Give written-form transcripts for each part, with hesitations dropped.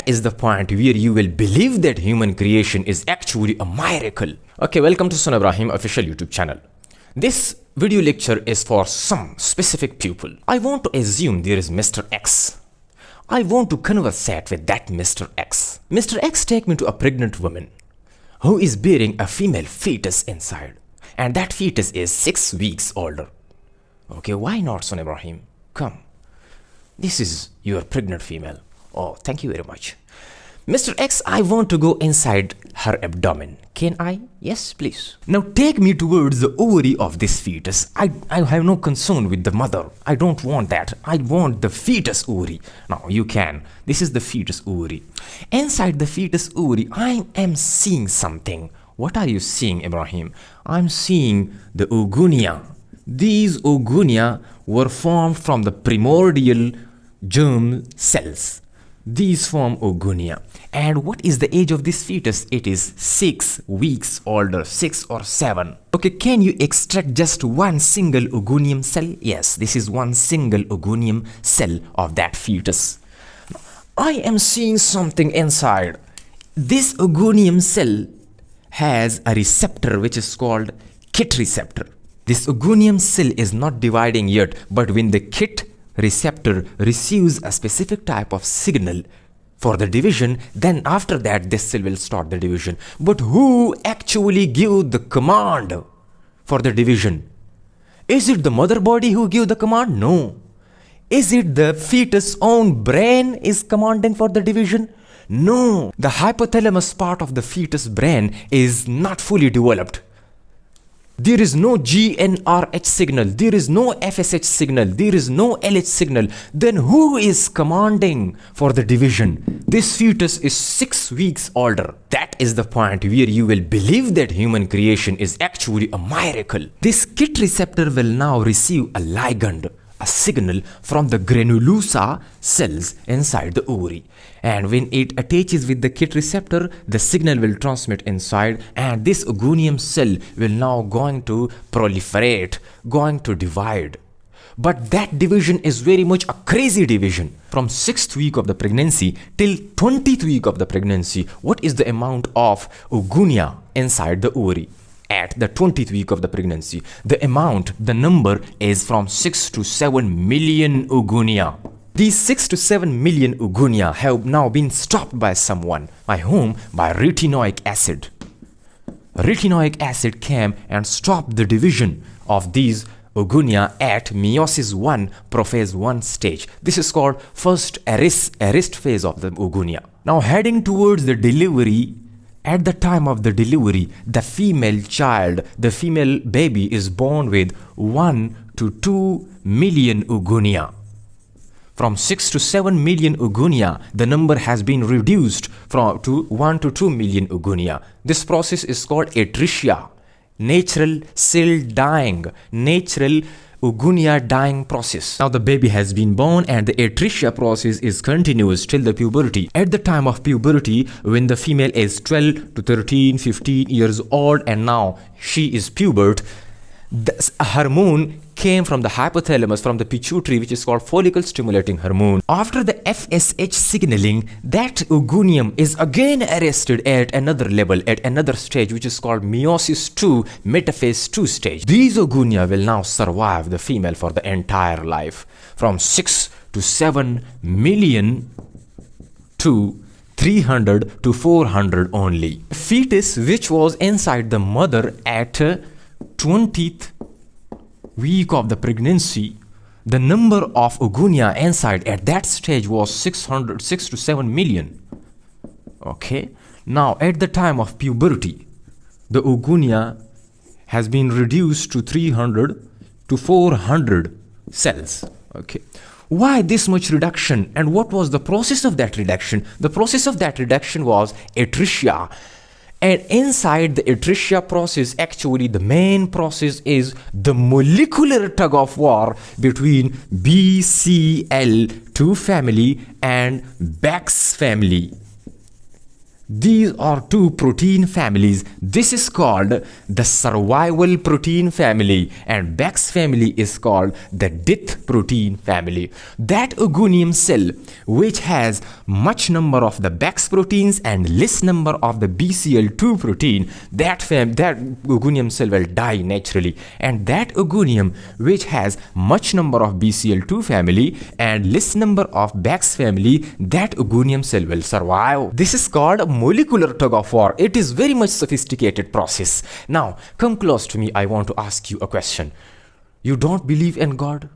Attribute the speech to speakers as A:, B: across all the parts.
A: is the point where you will believe that human creation is actually a miracle. Okay, welcome to Son Ibrahim official YouTube channel. This video lecture is for some specific pupil. I want to assume there is Mr. X. I want to conversate with that Mr. X. Mr. X take me to a pregnant woman who is bearing a female fetus inside, and that fetus is 6 weeks older. Okay, why not, Son Ibrahim? Come. This is your pregnant female. Oh, thank you very much. Mr. X, I want to go inside her abdomen. Can I? Yes, please. Now take me towards the ovary of this fetus. I have no concern with the mother. I don't want that. I want the fetus ovary. Now you can. This is the fetus ovary. Inside the fetus ovary, I am seeing something. What are you seeing, Ibrahim? I'm seeing the Oogonia. These Oogonia were formed from the primordial germ cells. These form Oogonia. And what is the age of this fetus? It is 6 weeks older, 6 or 7. Okay, can you extract just one single Oogonium cell? Yes, this is one single Oogonium cell of that fetus. I am seeing something inside. This Oogonium cell has a receptor which is called KIT receptor. This Oogonium cell is not dividing yet, but when the KIT receptor receives a specific type of signal for the division, then after that this cell will start the division. But who actually give the command for the division? Is it the mother body who give the command? No. Is it the fetus own brain is commanding for the division? No. The hypothalamus part of the fetus brain is not fully developed. There is no GnRH signal, there is no FSH signal, there is no LH signal. Then who is commanding for the division? This fetus is 6 weeks older. That is the point where you will believe that human creation is actually a miracle. This KIT receptor will now receive a ligand, a signal from the granulosa cells inside the ovary. And when it attaches with the KIT receptor, the signal will transmit inside, and this Oogonium cell will now going to proliferate, going to divide. But that division is very much a crazy division. From 6th week of the pregnancy till 20th week of the pregnancy, what is the amount of Oogonia inside the ovary? At the 20th week of the pregnancy, the number is from 6 to 7 million Oogonia. These 6 to 7 million Oogonia have now been stopped by someone, by whom? By retinoic acid. Retinoic acid came and stopped the division of these Oogonia at meiosis 1 prophase 1 stage. This is called first arrest phase of the Oogonia. Now heading towards the delivery, at the time of the delivery, the female child, the female baby is born with 1 to 2 million Oogonia. From 6 to 7 million Oogonia, the number has been reduced to 1 to 2 million Oogonia. This process is called Atresia, natural cell dying, natural Oogonia dying process. Now the baby has been born and the Atresia process is continuous till the puberty. At the time of puberty, when the female is 12 to 13, 15 years old and now she is pubert, the hormone came from the hypothalamus, from the pituitary, which is called follicle stimulating hormone. After the FSH signaling, that Oogonium is again arrested at another level, at another stage, which is called meiosis 2, metaphase 2 stage. These Oogonia will now survive the female for the entire life, from 6 to 7 million to 300 to 400 only. Fetus which was inside the mother at 20th week of the pregnancy, the number of Oogonia inside at that stage was 6 to 7 million. Okay, now at the time of puberty, the Oogonia has been reduced to 300 to 400 cells. Okay, why this much reduction, and what was the process of that reduction? The process of that reduction was Atresia. And inside the Atresia process, actually the main process is the molecular tug of war between BCL2 family and Bax family. These are two protein families. This is called the survival protein family, and Bax family is called the death protein family. That Oogonium cell which has much number of the Bax proteins and less number of the BCL2 protein, that Oogonium cell will die naturally, and that Oogonium which has much number of BCL2 family and less number of Bax family, that Oogonium cell will survive. This is called molecular tug of war. It is very much sophisticated process. Now come close to me. I want to ask you a question. You don't believe in God?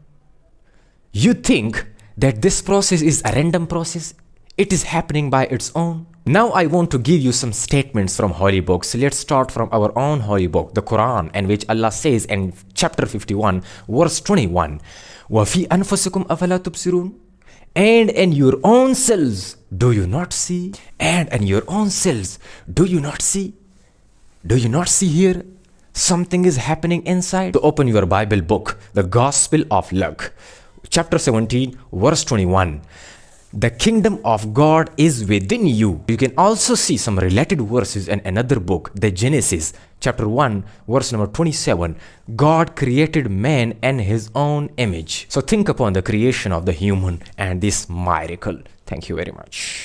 A: You think that this process is a random process? It is happening by its own? Now I want to give you some statements from holy books. Let's start from our own holy book, the Quran, in which Allah says in chapter 51 verse 21, وَفِي أَنفُسِكُمْ أَفَلَا تُبْصِرُونَ? And in your own selves, do you not see? And in your own selves, do you not see? Do you not see here? Something is happening inside. To open your Bible book, the Gospel of Luke, chapter 17, verse 21. The kingdom of God is within you. You can also see some related verses in another book, the Genesis, chapter 1, verse number 27. God created man in his own image. So think upon the creation of the human and this miracle. Thank you very much.